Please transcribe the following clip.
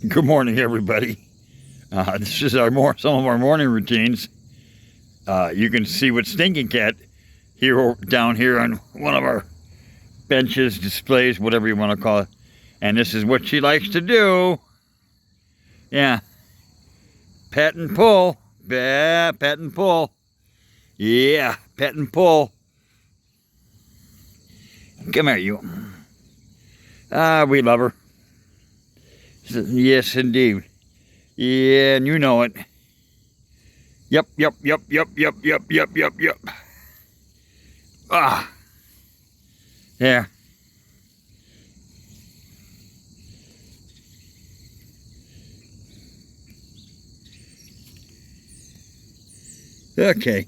Good morning, everybody. This is some of our morning routines. You can see what Stinky Cat here down here on one of our benches, displays, whatever you want to call it. And this is what she likes to do. Yeah. Pet and pull. Yeah, pet and pull. Yeah, pet and pull. Come here, you. We love her. Yes, indeed. Yeah, and you know it. Yep. Ah. Yeah. Okay.